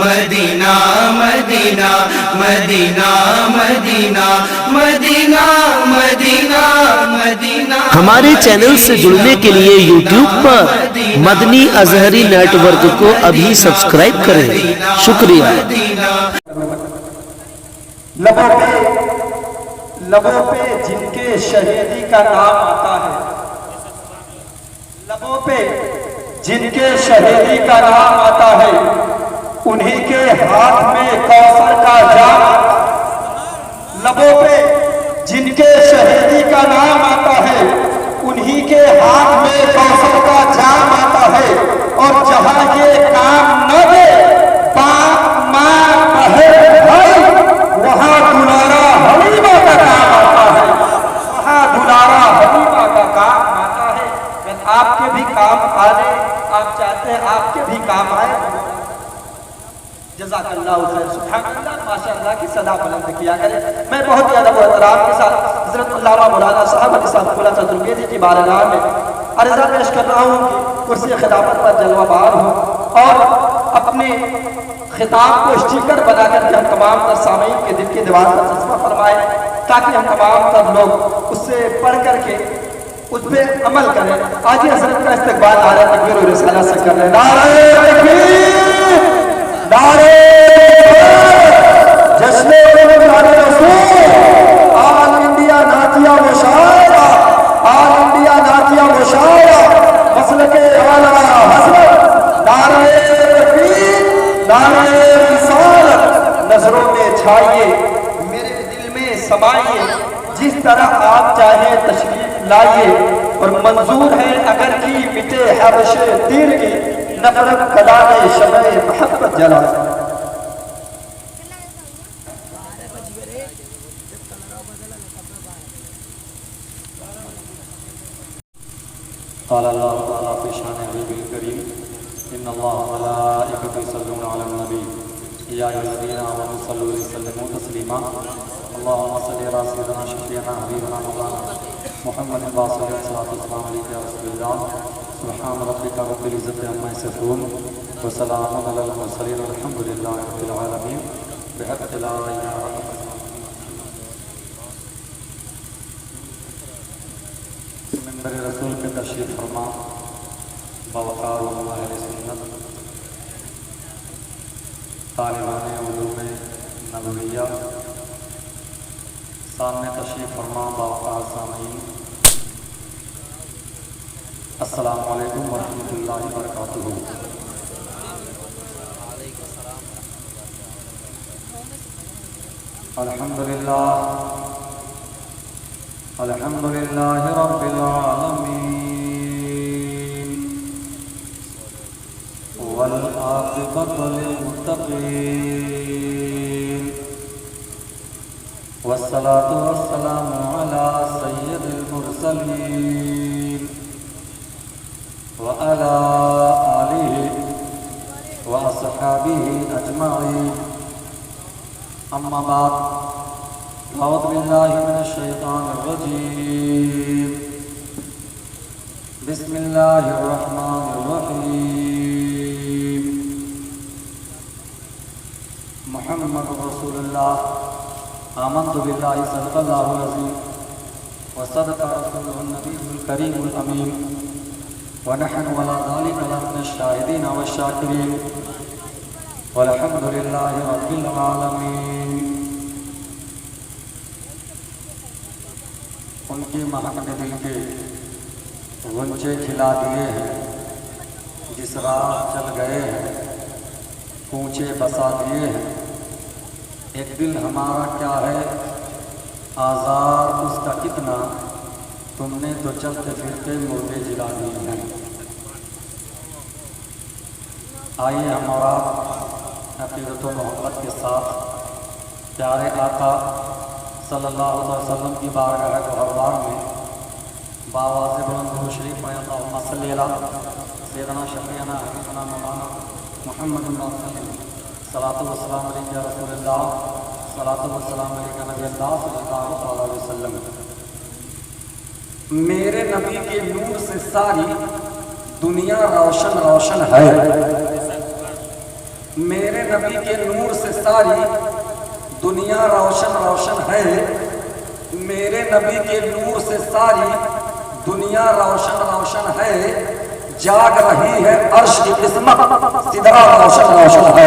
مدینہ مدینہ مدینہ مدینہ مدینہ مدینہ مدینہ۔ ہمارے چینل سے جڑنے کے لیے یوٹیوب پر مدنی ازہری نیٹ ورک کو ابھی سبسکرائب کریں۔ شکریہ۔ لبوں پہ جن کے شہیدی کا نام آتا ہے، لبوں پہ جن کے شہیدی کا نام آتا ہے، انہی کے ہاتھ میں کوثر کا جام آتا ہے۔ لبوں پہ جن کے شہیدی کا نام آتا ہے، انہی کے ہاتھ میں کوثر کا جام آتا ہے، اور جہاں یہ کام نہ دے باپ ماں بہن بھائی، وہاں دلارا حلیمہ کا کام آتا ہے، وہاں دلارا حلیمہ کا کام آتا ہے۔ آپ کے بھی کام آ جائے، آپ چاہتے ہیں آپ کے بھی کام آئے۔ جزاک اللہ خیر، سبحان اللہ، ماشاءاللہ کی صدا بلند کیا کرے۔ میں بہت زیادہ احترام کے ساتھ حضرت علامہ مولانا صاحب علی صاحب اللہ تربیتی کی بارگاہ میں عرضہ پیش کر رہا ہوں کہ کرسی خلافت پر جلوہ بار ہوں، اور اپنے خطاب کو اسٹیکر بنا کر کے ہم تمام تر سامعین کے دل کی دیوار پر جذبہ فرمائیں، تاکہ ہم تمام تر لوگ اس سے پڑھ کر کے اس پہ عمل کریں۔ آج حضرت کا استقبال نعرہ تکبیر و رسالہ سے کر رہے ہیں۔ نعرہ تکبیر، نعرہ جشن نعرہ رسول، آل انڈیا نعتیہ مشاعرہ، آل انڈیا نعتیہ مشاعرہ، مسلک اعلیٰ حضرت، نعرہ تکبیر، نعرہ رسالت، نظروں میں چھائیے، میرے دل میں سمائیے، جس طرح آپ چاہیں تشریف لائیے، اور منظور ہے اگر کی مٹے حبش تیر کی، نفرت کلام شمع محبت جلا۔ قال اللہ تعالیٰ فی شان حبیب الکریم ان اللہ ملائکۃ یصلون علی النبی یا ایھا الذین آمنوا صلوا علیہ وسلموا تسلیما اللهم صل علی سیدنا شفیعنا حبیبنا مولانا محمد باص صلاۃ والسلام علیک یا رسول اللہ سبحان ربک رب العزۃ عما یصفون وسلام علی المرسلین والحمد للہ رب العالمین بحق لا الہ الا اللہ۔ منبر رسول کے تشریف فرما باوقار علماء اہل سنت، طالبان علوم نبویہ، سامنے تشریف فرما باوقار سامعین، السلام علیکم ورحمۃ اللہ وبرکاتہ۔ الحمد للہ رب العالمین والعاقبۃ للمتقین والصلاۃ والسلام علی سید المرسلین وعلی آلہ واصحابہ اجمعین، اما بعد، اعوذ باللہ من الشیطان الرجیم، بسم اللہ الرحمن الرحیم، محمد رسول اللہ، آمنت باللہ صدق اللہ العظیم وصدق رسولہ النبی الکریم الامین ونحن علی ذلک لمن الشاہدین والشاکرین والحمد للہ رب العالمین۔ ان کی مہک نے دل کے غنچے کھلا دیے ہیں، جس راہ چل گئے ہیں کوچے بسا دیے ہیں۔ ایک دل ہمارا کیا ہے آزار اس کا کتنا، تم نے تو چلتے پھرتے مردے جلا دیے ہیں۔ آئیے ہم اور آپ عقیدت و محبت کے ساتھ پیارے آقا صلی اللہ علیہ وسلم کی بارگاہ گوہروار میں باواز بلند و شریف میں اللہم صلی علی سیدنا شفیعنا حبیبنا مولانا محمد صلاۃ والسلام علیک یا رسول اللہ، صلاۃ والسلام علیک نبی اللہ صلی اللہ علیہ وسلم۔ میرے نبی کے نور سے ساری دنیا روشن روشن ہے، میرے نبی کے نور سے ساری دنیا روشن روشن ہے، میرے نبی کے نور سے ساری دنیا روشن روشن ہے، جاگ رہی ہے عرش کی قسمت سدرا روشن روشن ہے،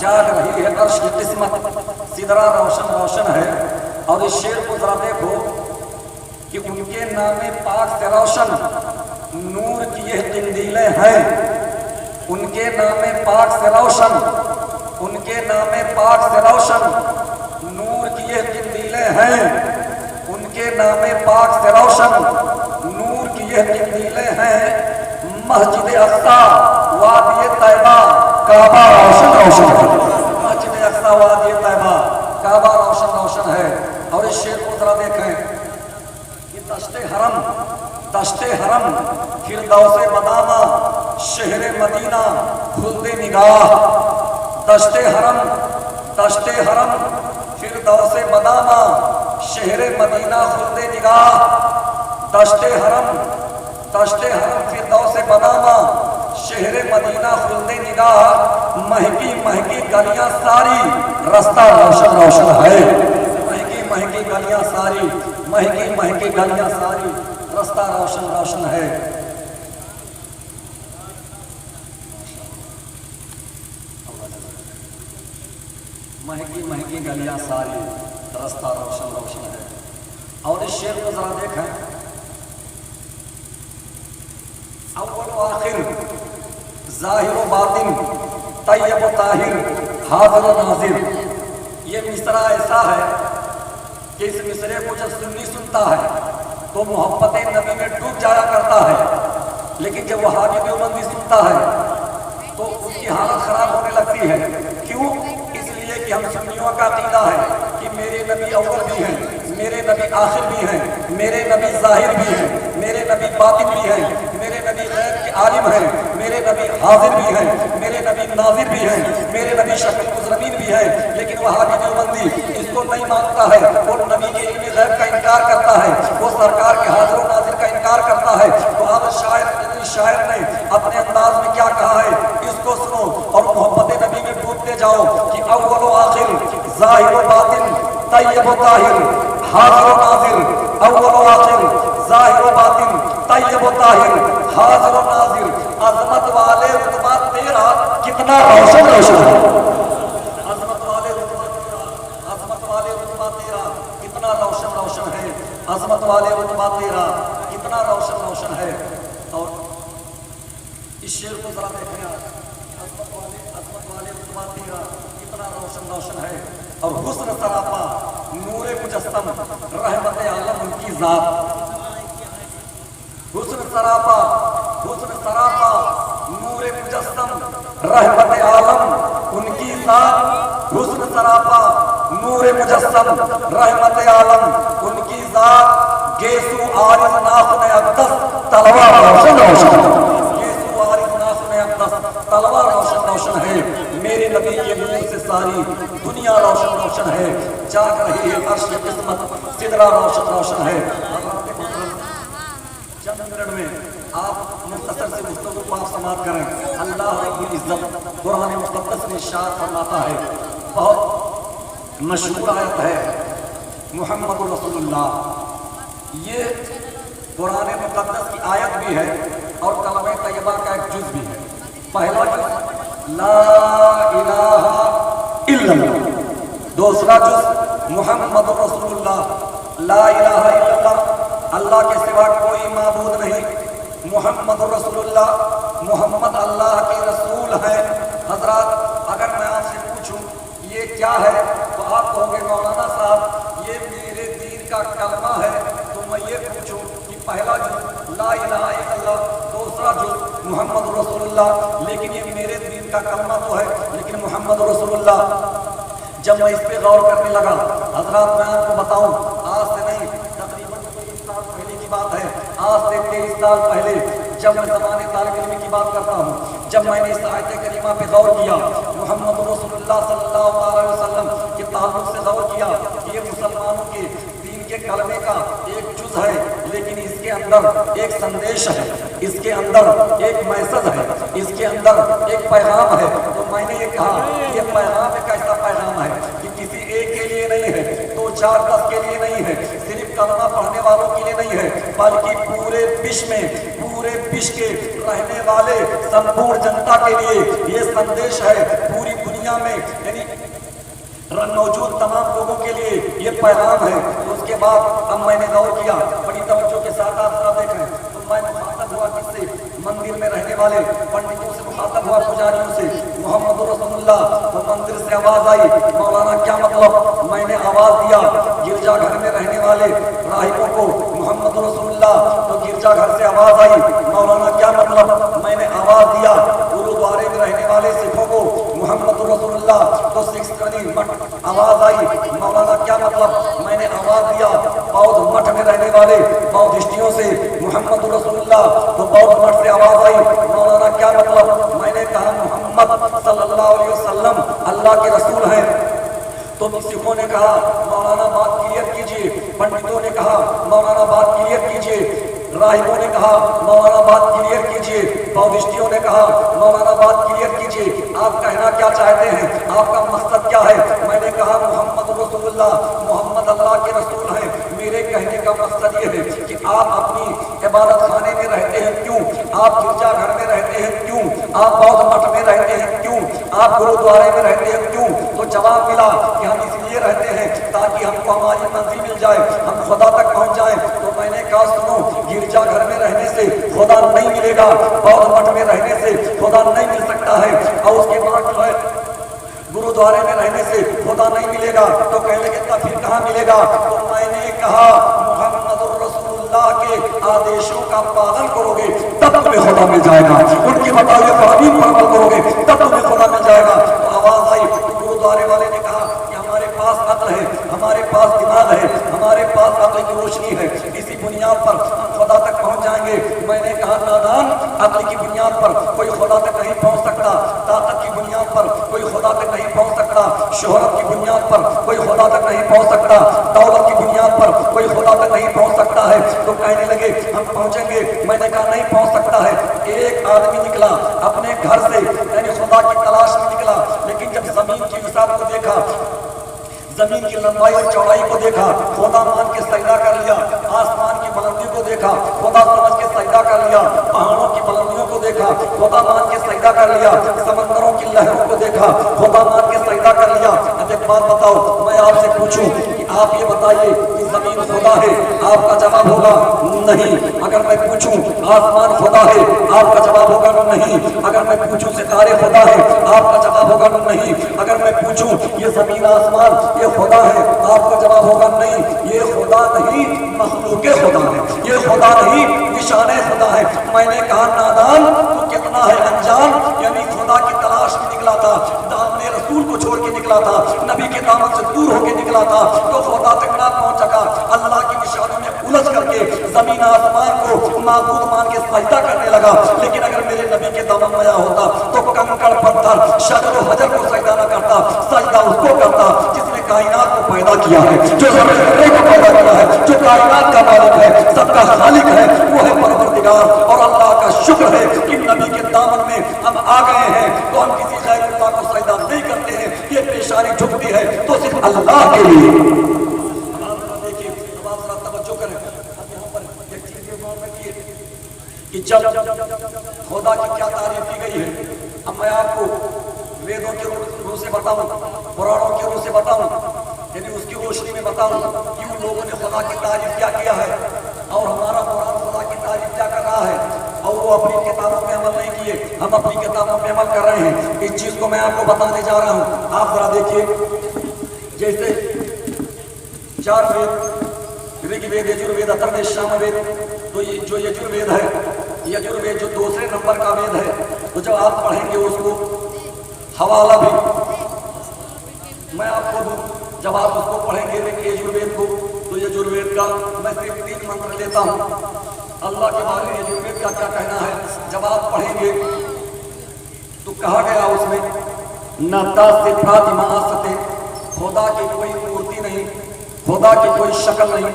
جاگ رہی ہے عرش کی قسمت سدرا روشن روشن ہے۔ اور اس شعر کو ذرا دیکھو کہ ان کے نام پاک سے روشن نور کی یہ قندیلیں ہیں، ان کے نام پاک سے روشن، ان کے نام پاک سے روشن نور کی یہ قندیلیں ہیں، ان کے نام پاک سے روشن نور کی یہ قندیلیں ہیں۔ مسجد اقصی وادی طیبہ کعبہ روشن روشن ہے، مسجد اقصی وادی طیبہ کعبہ روشن روشن ہے۔ اور اس شعر کو ذرا دیکھیں کہ دشت حرم فردوس مدامہ شہر مدینہ خلد نگاہ، دشت حرم فردوس مدامہ شہر مدینہ خلد نگاہ، دشت حرم فردوس مدامہ شہر مدینہ خلد نگاہ، مہنگی مہنگی گلیاں ساری رستہ روشن روشن ہے، مہنگی گلیاں ساری، مہنگی مہنگی گلیاں ساری رستہ روشن روشن ہے۔ مہنگی مہنگی گلیاں ساری رستہ روشن روشن ہے۔ اور اس شعر کو ذرا دیکھیں، اول و آخر ظاہر و باطن طیب و طاہر حاضر و ناظر۔ یہ مصرع ایسا ہے کہ اس مصرے کو جب سنی سنتا ہے تو محبت نبی میں ڈوب جایا کرتا ہے، لیکن جب وہابی دیوبندی سنتا ہے تو اس کی حالت خراب ہونے لگتی ہے۔ کیوں؟ اس لیے کہ ہم سنیوں کا عقیدہ ہے کہ میرے نبی اول بھی ہیں، میرے نبی آخر بھی ہیں، میرے نبی ظاہر بھی ہیں، میرے نبی باطن بھی ہیں، میرے نبی غیب کے عالم ہیں، میرے نبی حاضر بھی ہیں، میرے نبی ناظر بھی ہیں، میرے نبی شفیع المذنبین بھی ہیں۔ لیکن وہابی دیوبندی اس کو نہیں مانتا ہے، وہ نبی کے علم غیب کا انکار کرتا ہے، وہ سرکار کے حاضر و ناظر کا انکار کرتا ہے۔ تو اب شاعر نے اپنے انداز میں کیا کہا ہے، اس کو سنو اور محبت نبی میں ڈوبتے جاؤ کہ اول و آخر ظاہر و باطن طیب و طاہر حاضر و ناظر، اول و آخر ظاہر و باطن طیب و طاہر حاضر و ناظر، عظمت والے رتبہ تیرا کتنا روشن روشن ہے، عظمت والے رتبہ تیرا، عظمت والے رتبہ تیرا کتنا روشن روشن ہے، عظمت والے رتبہ تیرا کتنا روشن روشن ہے۔ اور اس شعر کو ذرا دیکھیں، عظمت والے رتبہ تیرا کتنا روشن روشن ہے۔ اور حسن سراپا نور مجسم رحمت عالم ان کی ذات، حسن سراپا نور مجسم رحمت عالم ان کی ذات، حسن سراپا نور مجسم رحمت عالم ان کی ذات، گیسو عارض ناخن اقدس تلوار روشن روشن، گیسو عارض ناخن اقدس تلوار روشن روشن ہے۔ میرے نبی کے نور سے ساری دنیا روشن روشن ہے، جاگ رہی ہے عرش کی قسمت سدرا روشن روشن ہے۔ چند منٹ میں آپ مختصر سے گفتگو کو آپ سماعت کریں۔ اللہ رب العزت قرآن مقدس میں ارشاد فرماتا ہے، بہت مشہور آیت ہے محمد رسول اللہ، یہ قرآن مقدس کی آیت بھی ہے اور کلمہ طیبہ کا ایک جز بھی ہے۔ پہلا جز لا الہ الا اللہ، دوسرا جز محمد رسول اللہ، لا الہ الا اللہ، اللہ کے سوا کوئی معبود نہیں، محمد رسول اللہ، محمد اللہ کے رسول ہیں۔ حضرات اگر میں آپ سے پوچھوں یہ کیا ہے تو آپ کہو گے مولانا صاحب یہ میرے دین کا کلمہ ہے، تو میں یہ پوچھوں کہ پہلا جز لا الہ الا اللہ، دوسرا جز محمد رسول اللہ، لیکن یہ میرے دین کا کلمہ تو ہے لیکن محمد رسول اللہ۔ جب میں اس پہ غور کرنے لگا، حضرات میں آپ کو بتاؤں آج سے نہیں تقریباً 23 سال پہلے کی بات ہے، آج سے 23 سال پہلے جب میں زمانے طالب علم کی بات کرتا ہوں، جب میں نے اس آیت کریمہ پہ غور کیا، محمد رسول اللہ صلی اللہ علیہ وسلم کے تعلق سے غور کیا کہ یہ مسلمانوں کے دین کے کلمے کا ایک جز ہے، لیکن اس کے اندر ایک سندیش ہے، اس کے اندر ایک میسج ہے، اس کے اندر ایک پیغام ہے. تو میں نے یہ کہا یہ پیغام ایک ایسا پیغام ہے کہ کسی ایک کے لیے نہیں ہے, 2 4 10 کے لیے نہیں ہے, صرف کلمہ پڑھنے والوں کے لیے نہیں ہے, بلکہ پورے وشو میں, پورے وشو کے رہنے والے سمپورن جنتا کے لیے یہ سندیش ہے. پوری دنیا میں یعنی موجود تمام لوگوں کے لیے یہ پیغام ہے. اس کے بعد اب میں نے غور کیا, بڑی توجہ کے ساتھ آپ ذرا دیکھیں. تو میں مخاطب ہوا کس سے؟ مندر میں رہنے والے پنڈتوں سے مخاطب ہوا, پجاریوں سے. محمد رسول اللہ. تو مندر سے آواز آئی, مولانا کیا مطلب؟ میں نے آواز دیا گرجا گھر میں رہنے والے راہبوں کو محمد رسول اللہ. تو گرجا گھر سے آواز آئی, مولانا کیا مطلب؟ میں نے آواز دیا گرودوارے میں رہنے والے سکھوں کو محمد رسول اللہ. تو آواز آئی, مولانا کیا مطلب؟ میں نے آواز دیا بودھ مٹھ میں رہنے والے بودھشٹیوں سے محمد رسول اللہ. تو بودھ مٹھ سے آواز آئی, مولانا کیا مطلب؟ میں نے کہا محمد صلی اللہ علیہ وسلم اللہ کے رسول ہیں. تو سکھوں نے کہا مولانا بات کلیئر کیجئے, پنڈتوں نے کہا مولانا بات کلیئر کیجئے, راہبوں نے کہا مولانا بات کلیئر کیجئے, بودھشٹیوں نے کہا مولانا بات کلیئر کیجئے, آپ کہنا کیا چاہتے ہیں, آپ کا مقصد کیا ہے؟ میں نے کہا محمد رسول اللہ, محمد اللہ کے رسول ہیں. میرے کہنے کا مقصد یہ ہے کہ آپ اپنی عبادت خانے میں رہتے ہیں کیوں, آپ گرجا گھر میں رہتے ہیں کیوں, آپ بودھ مٹھ میں رہتے ہیں کیوں, آپ گرودوارے میں رہتے ہیں کیوں؟ تو جواب ملا کہ ہم اس لیے رہتے ہیں تاکہ ہم کو ہماری منزل مل جائے, ہم خدا تک پہنچ جائیں. تو میں نے کہا سنو, گرجا گھر میں رہنے سے خدا نہیں ملے گا, بودھ مٹھ میں رہنے سے خدا نہیں مل سکتا ہے, اور اس کے بعد جو ہے گرودوارے میں رہنے سے خدا نہیں ملے گا. تو کہنے لگے تب پھر کہاں ملے گا؟ تو میں نے کہا محمد رسول اللہ کے آدیشوں کا پالن کرو گے تب تمہیں خدا مل جائے گا, ان کی بتائیے تعلیم پر عمل کرو گے تب تمہیں خدا مل جائے گا. تو آواز آئی, گرودوارے والے نے کہا کہ ہمارے پاس عقل ہے, ہمارے پاس دماغ ہے, ہمارے پاس عقل کی روشنی ہے, اسی بنیاد پر ہم خدا تک پہنچ جائیں گے. میں نے کہا نادان, عقل کی بنیاد پر کوئی خدا تک نہیں پہنچ سکتا, طاقت کی بنیاد پر کوئی خدا تک نہیں پہنچ سکتا, شہرت کی بنیاد پر کوئی خدا تک نہیں پہنچ سکتا, دولت کی بنیاد پر کوئی خدا تک نہیں پہنچ سکتا ہے. تو کہنے لگے ہم پہنچیں گے. میں نے کہا نہیں پہنچ سکتا ہے. ایک آدمی نکلا اپنے گھر سے, یعنی خدا کی تلاش میں نکلا, لیکن جب زمین کی وسعت کو دیکھا, زمین کی لمبائی اور چوڑائی کو دیکھا, خدا مان کے سجدہ کر لیا. آسمان کی بلندی کو دیکھا, خدا سمجھ کے سجدہ کر لیا. پہاڑوں کی بلندیوں کو دیکھا, خدا مان کے سجدہ کر لیا. سمندروں کی لہروں کو دیکھا, خدا مان کے سجدہ کر لیا. اب ایک بات بتاؤ, میں آپ سے پوچھوں کہ آپ یہ بتائیے کہ زمین خدا ہے, آپ کا جواب ہوگا نہیں. اگر میں پوچھوں آسمان خدا ہے, آپ کا جواب ہوگا نہیں. اگر میں پوچھوں ستارے خدا ہے, آپ کا جواب ہوگا نہیں. اگر میں پوچھوں یہ زمین آسمان یہ خدا ہے, آپ کا جواب ہوگا نہیں. یہ خدا نہیں, مخلوق خدا ہے. یہ خدا نہیں, نشان خدا ہے. میں نے کہا نادان, تو کتنا ہے انجان, یعنی خدا کی تلاش میں نکلا تھا, دامن رسول کو چھوڑ کے نکلا تھا, نبی کے دامن سے دور ہو کے نکلا تھا, تو خدا تک نہ پہنچ سکا. اللہ کی نشانوں میں الجھ کر کے زمین آسمان کو معبود مان کے سجدہ کرنے لگا. لیکن اگر میرے نبی کے دامن میں ہوتا تو کنکر پتھر شجر و حجر کو سجدہ نہ کرتا, سجدہ اس کو کرتا جس نے کائنات کو پیدا کیا ہے, جو زمین کو پیدا کیا ہے, جو کائنات کا مالک ہے, سب کا خالق ہے, وہ ہے پروردگار. اور اللہ کا شکر ہے کہ نبی کے دامن میں ہم آ گئے ہیں, تو ہم کسی غیر اللہ کو سجدہ نہیں کرتے ہیں. یہ پیشانی جھکتی ہے تو صرف اللہ کے لیے. دیکھیے اب آپ ذرا توجہ کریں, اب یہاں پر ایک چیز یہ غور رکھیے کہ جب خدا کی کیا تعریف کی گئی ہے. اب میں آپ کو ویدوں کے روح سے بتاؤں, قرآنوں کے روح سے بتاؤں, یعنی اس کی روشنی میں بتاؤں کہ ان لوگوں نے خدا کی تعریف کیا کیا ہے اور ہمارا قرآن خدا کی تعریف کیا کر رہا ہے. اور وہ اپنی کتابوں میں عمل نہیں کیے, ہم اپنی کتابوں میں عمل کر رہے ہیں. اس چیز کو میں آپ کو بتانے جا رہا ہوں. آپ ذرا دیکھیے, جیسے 4 وید, رگ وید, یجروید, اتھروید, ساموید, تو یہ جو یجروید ہے, یجروید جو دوسرے نمبر کا وید ہے, تو جب آپ پڑھیں گے اس کو حوالہ بھی میں آپ کو دوں, جب آپ اس کو پڑھیں گے یجروید کو, تو یجروید کا میں صرف 3 منتر لیتا ہوں. اللہ کے بارے میں یجروید کا کیا کہنا ہے جب آپ پڑھیں گے تو کہا گیا اس میں نتا سے پراتما آستے, خدا کی کوئی مورتی نہیں, خدا کی کوئی شکل نہیں,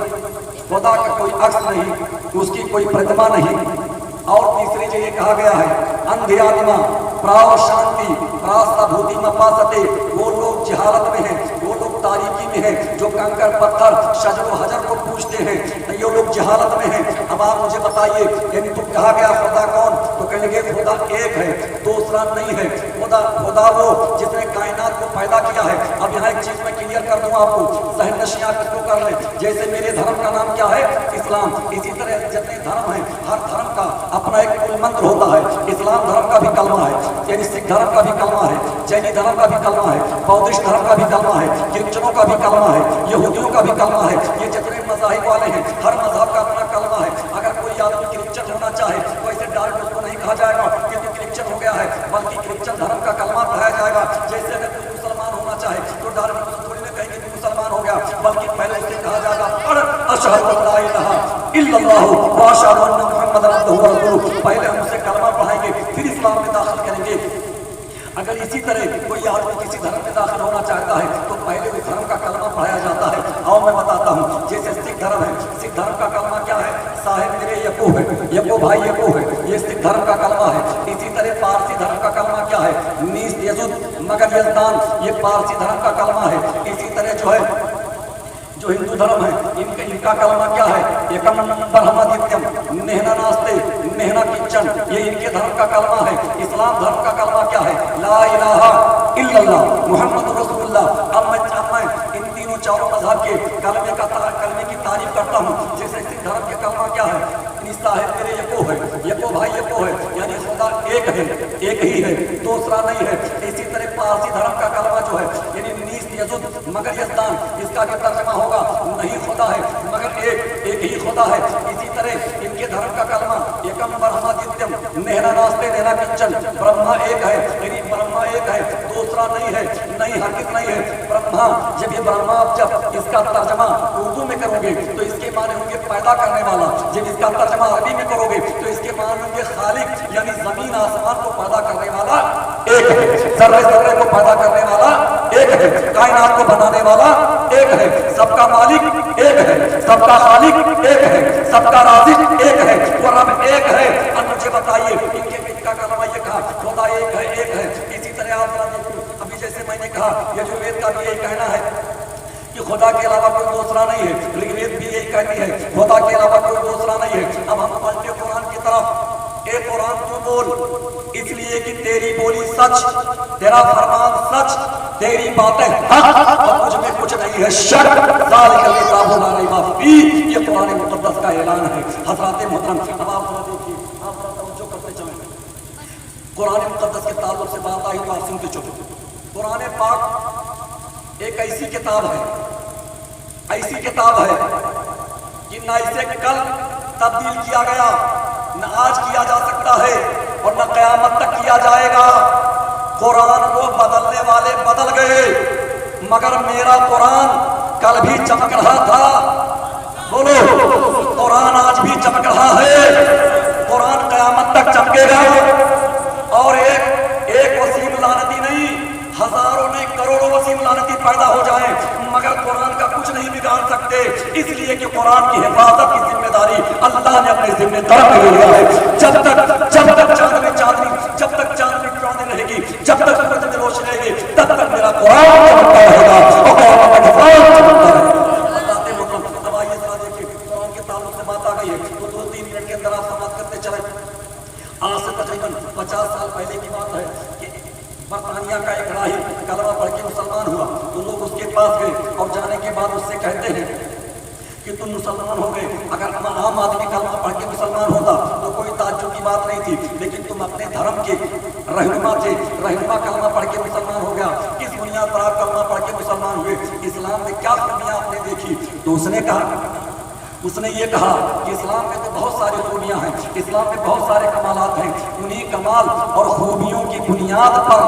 خدا کا کوئی عکس نہیں, اس کی کوئی پرتما نہیں. और तीसरी जगह कहा गया है अंधे आत्मा प्राव शांति प्रास्ताभूति मपासते, वो लोग जहालत में हैं, वो लोग तारीकी में हैं, जो कंकर पत्थर शजर व हजर को पूछते हैं, ये लोग जहालत में हैं। अब आप मुझे बताइए, यानी तो कहा गया खुदा कौन? तो कहेंगे खुदा एक है, दूसरा नहीं है। खुदा वो जिसने कायनात को पैदा किया है। अब यहाँ एक चीज मैं क्लियर कर दूं आपको, जहन नशीं आप इसको कर लें। जैसे मेरे धर्म का नाम क्या है? इस्लाम। इसी तरह जितने धर्म हैं, हर धर्म का अपना एक मूल मंत्र होता है। इस्लाम धर्म का भी कलमा है, यानी सिख धर्म का भी कलमा है, जैनी धर्म का भी कलमा है, बौद्धिस्ट धर्म का भी कलमा है, क्रिश्चनों का भी कलमा है, यहूदियों का भी कलमा है। ये जितने मज़ाहिब वाले हैं, हर मजहब का अपना कलमा है। अगर कोई आदमी क्रिश्चन होना चाहे तो ऐसे डायरेक्ट उसको नहीं कहा जाएगा कि तू क्रिश्चन हो गया है, बल्कि क्रिश्चन धर्म का कलमा पढ़ाया जाएगा। जैसे अगर कोई मुसलमान होना चाहे तो डायरेक्ट उसको थोड़ी ना कहेंगे कि मुसलमान हो गया, बल्कि पहले उससे कहा जाएगा पढ़ अशहदु अल्ला इलाहा इल्लल्लाहु व अशहदु अन्ना मुहम्मदन अब्दुहु व रसूलुहु। पहले हम उसे कलमा पढ़ाएंगे, फिर इस्लाम में दाखिल करेंगे। अगर इसी तरह कोई आदमी किसी धर्म में दाखिल होना चाहता है तो पहले उस धर्म का कलमा पढ़ाया जाता है। और मैं बताता हूँ, जैसे सिख धर्म है, सिख धर्म का कलमा क्या है? साहिब मेरे यको है, यको भाई यको है, ये सिख धर्म का कलमा है। इसी तरह पारसी धर्म का कलमा क्या है? नीस यजुद मगर यजदान, ये पारसी धर्म का कलमा है। इसी तरह जो हिंदू धर्म है, इनका कलमा क्या है? एकम ब्रह्मादित्यम नेहना नास्ते नेहना किचन, ये इनके धर्म का कलमा है। इस्लाम धर्म का कलमा क्या है? ला इलाहा इल्लल्लाह मुहम्मद रसूलुल्लाह। अब मैं इन तीनों चारों मजहब के कलमे की तारीफ करता हूँ। जैसे सिख धर्म के कलमा क्या है? साहिब मेरे यको है, यको भाई यको है, यानी खुदा एक है, एक ही है, दूसरा नहीं है। इसी तरह पारसी धर्म का कलमा जो है, यानी नीस यजुद मगर यजदान, इसका भी तर्जमा होगा नहीं खुदा है मगर एक ही खुदा है। इसी तरह इनके धर्म का कलमा एकम ब्रह्मादित्यम नेहना नास्ते नेहना किचन, ब्रह्मा एक है, यानी ब्रह्मा एक है, दूसरा नहीं है, नहीं हरगिज़ नहीं है। ब्रह्मा, जब ये ब्रह्मा जब इसका तर्जमा उर्दू में करोगे तो इसके माने होंगे पैदा करने वाला। जब इसका तर्जमा अरबी में करोगे तो इसके माने होंगे खालिक, यानी जमीन आसमान को पैदा करने वाला एक है, जर्रे जर्रे को पैदा करने वाला एक है, कायनात को बनाने वाला एक है, सबका मालिक एक है, सबका खालिक एक है, सबका राज़िक एक है, वो रब एक है। अब मुझे बताइए इनका कलमा ये कहा खुदा एक है, एक है। इसी तरह आप देखिए, अभी जैसे मैंने कहा यजुर्वेद का भी यही कहना है कि खुदा के अलावा कोई दूसरा नहीं है। ऋग्वेद भी यही कहती है खुदा के अलावा कोई दूसरा नहीं है। अब हम पढ़ते कुरान की तरफ, ए कुरान तू बोल इसलिए कि तेरी बोली सच, तेरा फरमान सच, तेरी बातें हक और मुझ में कुछ नहीं है शक। ज़ालिकल किताबु ला रैब फीह, ये कुरान मुक़द्दस का ऐलान है। हज़रात मोहतरम, अब आप जरा देखिए, आप जरा तवज्जो करते चलें। कुरान मुक़द्दस के ताल्लुक से बात आई तो आप सुनते चलो। कुरान पाक एक ऐसी किताब है कि न इसे कल तब्दील किया गया, न आज किया जा सकता है और न क़यामत तक किया जाएगा। कुरान को बदलने वाले बदल गए, मगर मेरा कुरान कल भी चमक रहा था। बोलो, कुरान आज भी चमक रहा है, कुरान क़यामत तक चमकेगा। और एक वसीम लानती नहीं, हजारों नहीं करोड़ों वसीम लानती पैदा हो जाएं, मगर कुरान का कुछ नहीं बिगाड़ सकते, इसलिए कि कुरान की हिफाजत की जिम्मेदारी अल्लाह ने अपने जिम्मेदार पे ले लिया है। जब तक चांदनी जब तक चांदनी रहेगी, जब तक सूरज में रोशनी रहेगी, तब तक मेरा कुरान चमकता रहेगा और क़यामत तक हिफाजत चमकता रहेगा। अब आइए जरा देखिए, कुरान के ताल्लुक से बात आ गई है तो 2-3 मिनट के अंदर आप समाप्त करते चले। आज से तकरीबन 50 साल पहले की बात है कि बरतानिया का एक राही कलमा पढ़ के मुसलमान हुआ, तो लोग उसके पास गए और जाने के बाद उससे कहते हैं कि तुम मुसलमान हो गए। अगर आम आदमी कलमा पढ़ के मुसलमान होता तो कोई ताज्जुब की बात नहीं थी, लेकिन तुम अपने धर्म के रहनुमा कलमा पढ़ के मुसलमान हो गया। किस बुनियाद पर आप कलमा पढ़ के मुसलमान हुए? इस्लाम में क्या खूबियाँ आपने देखी? तो उसने ये कहा कि इस्लाम में तो बहुत सारी खूबियाँ हैं, इस्लाम में बहुत सारे कमालात हैं, उन्हीं कमाल और खूबियों की बुनियाद पर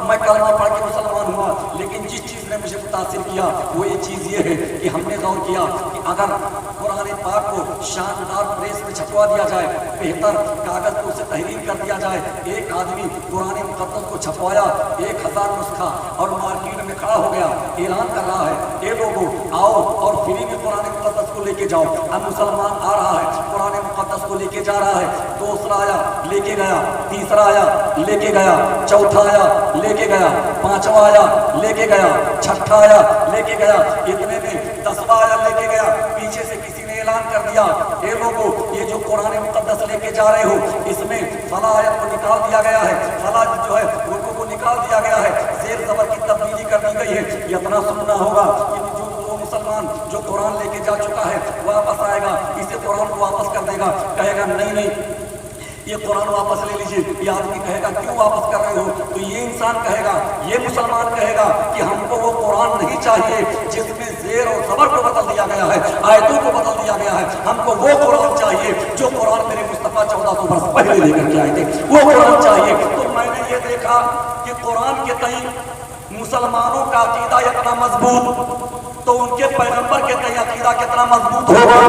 मैं कलमा पढ़ के मुसलमान हुआ। लेकिन जिस चीज़ ने मुझे मुतासिर किया वो ये चीज़ ये है कि हमने गौर किया कि अगर कुरान पाक को शानदार प्रेस में छपवा दिया जाए, बेहतर कागज पर उसे तहरीर कर दिया जाए। एक आदमी कुरान मुकद्दस को छपवाया 1000 नुस्खा और मार्केट में खड़ा हो गया, ऐलान कर रहा है, ये लोगों आओ और फ्री में कुरान मुकद्दस को लेके जाओ। अब मुसलमान आ रहा है, कुरान मुकद्दस को लेके जा रहा है, दूसरा आया लेके गया, तीसरा आया लेके गया, चौथा आया लेके गया, पांचवा आया लेके गया, छठा आया लेके गया, इतने में 10वां आया लेके गया। पीछे से किसी ने ऐलान कर दिया, ये लोगों ये जो कुरान मुकद्दस लेके जा रहे हो इसमें फला आयत को निकाल दिया गया है, फला जो है रुकू को निकाल दिया गया है, ज़ेर ज़बर की तब्दीली कर दी गई है। इतना सुनना होगा कि जो मुसलमान जो कुरान लेके जा चुका है वापस आएगा, इसे कुरान को वापस कर देगा, कहेगा नहीं नहीं ये कुरान वापस ले लीजिए। ये आदमी कहेगा क्यों वापस कर रहे हो? तो ये इंसान कहेगा, ये मुसलमान कहेगा कि हमको वो कुरान नहीं चाहिए जिसमें ज़ेर और ज़बर को बदल दिया गया है, आयतों को बदल दिया गया है, हमको वो कुरान चाहिए जो कुरान मेरे मुस्तफ़ा 1400 वर्ष पहले लेकर के आए थे, वो कुरान चाहिए। तो मैंने ये देखा कि कुरान के तई मुसलमानों का अकीदा इतना मजबूत, तो उनके पैगंबर के तय अकीदा कितना मजबूत होगा,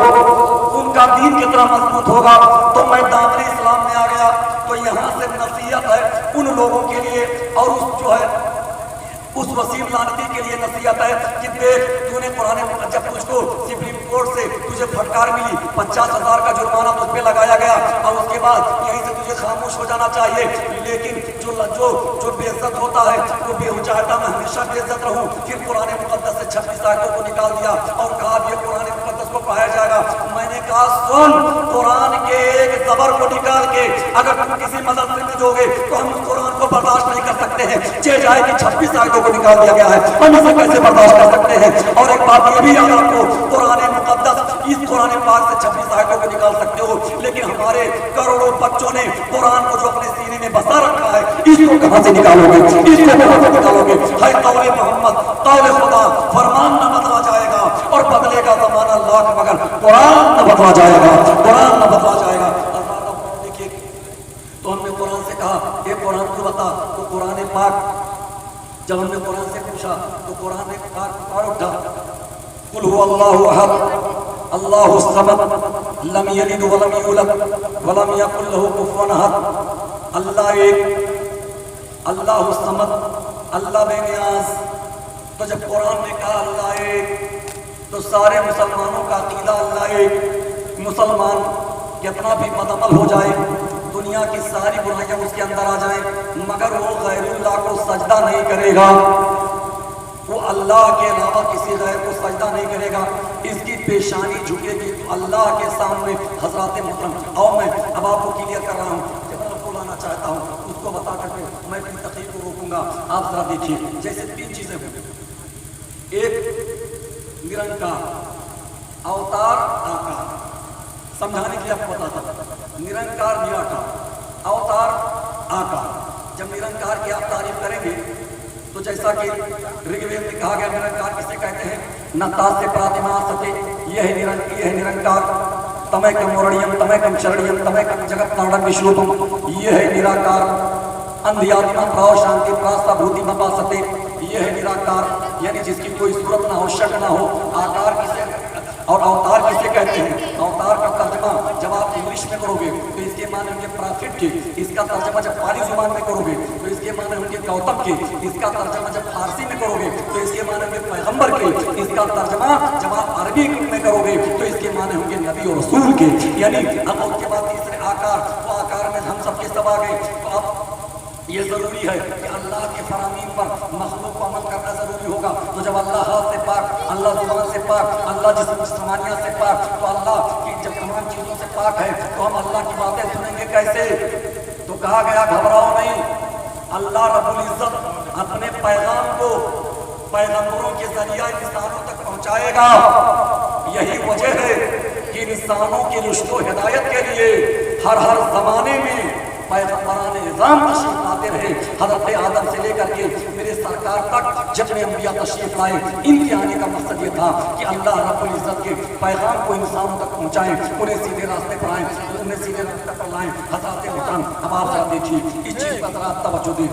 उनका दीन कितना मजबूत होगा। तो मैं दामन इस्लाम में आ गया, तो यहाँ से नसीहत है उन लोगों के लिए और उस जो है उस वसीम लानती के लिए नसीहत है कि देख तूने कुरान जब तुझको सुप्रीम कोर्ट से तुझे फटकार मिली, 50,000 का जुर्माना तुझ पे लगाया गया और उसके बाद यहीं से तुझे खामोश हो जाना चाहिए, लेकिन जो बेइज्जत होता है वो चाहता मैं हमेशा बेइज्जत रहूं। फिर कुरान मुकद्दस से 26 आयतों को निकाल दिया और कहा ये कुरान मुकद्दस को पढ़ाया जाएगा। मैंने कहा सुन, कुरान के एक ज़बर को निकाल के अगर तुम किसी मदरसे में दोगे तो हम उस कुरान को बर्दाश्त नहीं कर सकते हैं। चे जाए कि 26 आयतों को निकाल दिया गया है, हम इसे कैसे बर्दाश्त कर सकते हैं? और एक बात ये भी याद रखो, कुरान मुकद्दस इस कुरान पाक से 26 आयतों को निकाल सकते हो, लेकिन हमारे करोड़ों बच्चों ने कुरान को जो अपने सीने में बसा रखा है इसको कहां से निकालोगे, इसको कहां से निकालोगे? है कौले मोहम्मद, कौले खुदा, फरमान न बदला जाएगा और बदलेगा ज़माना लाख मगर कुरान न बदला जाएगा, कुरान न बदला जाएगा। देखिए, तो हमने कुरान से कहा ये कुरान को बता, तो कुरान पाक जब हमने कुरान से पूछा तो कुरान पाक उठा, कुल हुवल्लाहु अहद अल्लाहुस समद लम यलिद वलम यूलद वलम यकुल लहू कुफुवन अहद। अल्लाह एक, अल्लाहुस समद, अल्लाह बेनियाज। तो जब कुरान ने कहा अल्लाह एक, तो सारे मुसलमानों का अकीदा अल्लाह एक। मुसलमान कितना भी बदअमल हो जाए, दुनिया की सारी बुराइयां उसके अंदर आ जाएं, मगर वो गैरुल्लाह को सजदा नहीं करेगा, वो अल्लाह के अलावा किसी गैर को सजदा नहीं करेगा। इसकी पेशानी झुकेगी तो अल्लाह के सामने। हजरात मोहतरम, और मैं अब आपको क्लियर कर रहा हूँ, जब मैं आपको लाना चाहता हूँ उसको बता करके मैं अपनी तकलीफ को रोकूंगा। आप जरा देखिए, जैसे 3 चीजें हैं, एक निरंकार, अवतार, आकार। समझाने के लिए आपको बताता हूं, निरंकार, निराकार, अवतार, आकार। जब निरंकार की आप तारीफ करेंगे तो जैसा कि ऋग्वेद में कहा गया, निरंकार किसे कहते हैं? नतास्य प्रातिमा सते, यह निरंकार। तमेकम वरणीयम तमेकम शरणीयम तमेकम जगत नाडक विश्वरूपम, यह है निराकार। अंध्यात्मा भाव शांति प्रास्ता भूति मपा सते, यह है निराकार, यानी जिसकी कोई सूरत ना हो, शक ना हो। आकार किसे और अवतार किसे कहते हैं? अवतार का तर्जमा जब आप इंग्लिश में करोगे तो इसके माने होंगे प्रॉफिट के, इसका तर्जमा जब पाली जुबान में करोगे तो इसके माने होंगे गौतम के, इसका तर्जमा जब फारसी में करोगे तो इसके माने होंगे पैगंबर के, इसका तर्जमा जब आप अरबी में करोगे तो इसके माने होंगे नबी और रसूल के। यानी अब उसके बाद तीसरे आकार, तो आकार में हम सबके सब आ गए। तो अब ये जरूरी है कि अल्लाह के फरामीन पर मखलूक को अमल करना जरूरी होगा। तो जब अल्लाह हाथ से पाक, अल्लाह जुबान से पाक, अल्लाह जिस्मानियत से पाक, तो अल्लाह की जब तमाम चीज़ों से पाक है तो हम अल्लाह की बातें सुनेंगे कैसे? तो कहा गया घबराओ नहीं, अल्लाह रब्बुल इज्जत अपने पैगाम को पैगंबरों के जरिए इंसानों तक पहुँचाएगा। यही वजह है कि इंसानों की रुश्द व हिदायत के लिए हर ज़माने में पैगंबरान निज़ाम तशरीफ लाते रहे। हज़रत आदम से लेकर के मेरे सरकार तक जितने अंबिया तशरीफ लाए, इनके आने का मकसद ये था कि अल्लाह रब्बुल इज़्ज़त के पैगाम को इंसानों तक पहुँचाएं, उन्हें सीधे रास्ते पर आएँ, उन्हें सीधे रास्ते पर लाएँ। हज़रत मोहतरम, अब आप जरा देखिए, इस चीज़ पर जरा तवज्जो दें।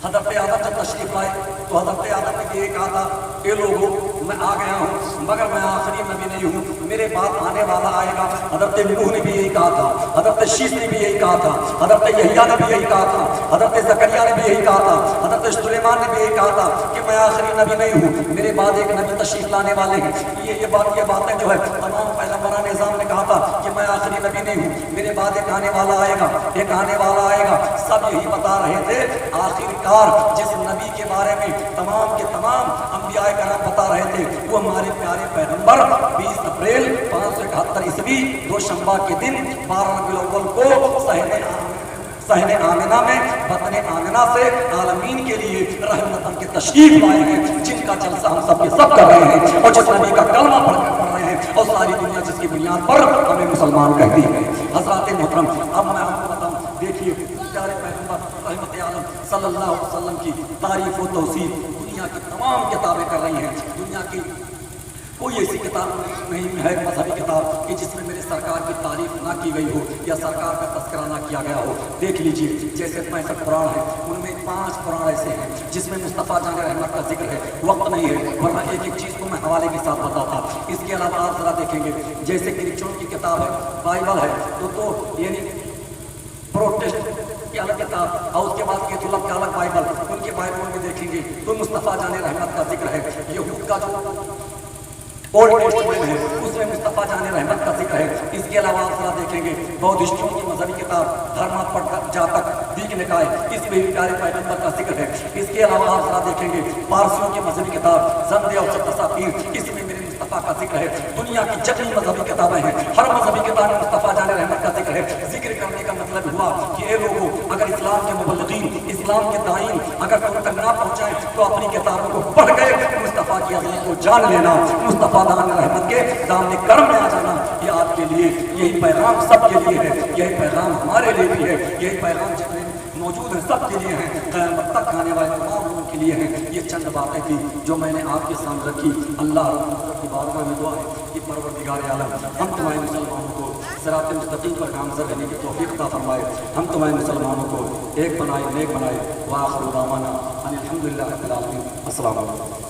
हज़रत आदम जब तशरीफ लाए तो हज़रत आदम ने ये कहा था, ये लोगों मैं आ गया हूँ मगर मैं आखिरी नबी नहीं हूँ, मेरे बाद आने वाला आएगा। हज़रत नूह ने भी यही कहा था, हज़रत शीश ने भी यही कहा था, हज़रत यहया ने भी यही कहा था, हज़रत ज़करिया ने भी यही कहा था, हज़रत सुलेमान ने भी यही कहा था कि मैं आखिरी नबी नहीं हूँ, मेरे बाद एक नबी तशरीफ लाने वाले हैं। ये बातें जो है तमाम पैगम्बरान निज़ाम ने कहा था कि मैं आखिरी नबी नहीं हूँ, मेरे बाद एक आने वाला आएगा, एक आने वाला आएगा। सब यही बता रहे थे। आखिरकार जिस नबी के बारे में तमाम के तमाम अंबियाए करम बता रहे थे वो हमारे प्यारे पैगम्बर 20 अप्रैल 571 ईस्वी दोशंबा के दिन 12 रबीउल अव्वल को सहने आमिना में वतन आमिना से आलमीन के लिए रहमतन के तशरीफ लाए हैं, जिनका जलसा हम सब के सब कर रहे हैं और जिस नबी का कलमा पढ़ रहे हैं और सारी दुनिया जिसकी बुनियाद पर हमें मुसलमान कहती है। हज़रात मोहतरम, अब मैं आपको बताऊं, देखिए प्यारे पैगम्बर रहमत आलम सल्लल्लाहु अलैहि वसल्लम की तारीफ व तौसीफ दुनिया की तमाम किताबें कर रही हैं। दुनिया की कोई ऐसी किताब नहीं है, मजहबी किताब, कि जिसमें मेरे सरकार की तारीफ ना की गई हो या सरकार का तस्करा ना किया गया हो। देख लीजिए, जैसे 65 कुरान है, उनमें 5 कुरान ऐसे हैं जिसमें मुस्तफ़ा जान रहमत का जिक्र है। वक्त नहीं है वरना एक एक चीज़ को मैं हवाले के साथ बताता। इसके अलावा आप ज़रा देखेंगे, जैसे क्रिश्चियन की किताब है, बाइबल है, तो यानी प्रोटेस्ट की अलग किताब और उसके बाद कैथोलिक का अलग बाइबल, उनके बाइबल में देखेंगे तो मुस्तफ़ा जान रहमत का जिक्र है। यहूद का जो ओल्ड टेस्टमेंट है उसमें मुस्तफ़ा जान रहमत का जिक्र है। इसके अलावा आप जरा देखेंगे बौद्धिस्टों की मजहबी किताब धर्मात्मक जातक दीक निकाय, इसमें भी प्यारे पैगम्बर का जिक्र है। इसके अलावा आप जरा देखेंगे पारसियों की मजहबी किताब ज़ंदे और तसातीर, इसमें मेरे मुस्तफ़ा का जिक्र है। दुनिया की जितनी मजहबी किताबें हैं हर मजहबी किताब में मुस्तफ़ा जान रहमत का जिक्र है। जिक्र करने का मतलब हुआ कि ये लोगों अगर इस्लाम के मुबल्लिगीन, इस्लाम के दाइन अगर तुम तक ना पहुँचाएं तो अपनी किताबों को पढ़ गए मुस्तफ़ा की अज़मत को जान लेना, मुस्तफ़ा दान रहमत के दामन कर्म में आ जाना। ये आपके लिए यही पैगाम सबके लिए है, यही पैगाम हमारे लिए भी है, यही पैगाम जितने मौजूद हैं सबके लिए हैं, क़यामत तक आने वाले तमाम लोगों के लिए हैं। ये चंद बातें थी जो मैंने आपके सामने रखी। अल्लाह की बारगाह में दुआ है कि परवरदिगार आलम हम तुम्हारे मुसलमानों को सिरात मुस्तकीम पर गामज़द रहने की तौफ़ीक़ अता फरमाए, हम तुम्हारे मुसलमानों को एक बनाए, नेक बनाए। व आखिर दावाना अनिल हम्दुलिल्लाहि रब्बिल आलमीन। अस्सलामु अलैकुम।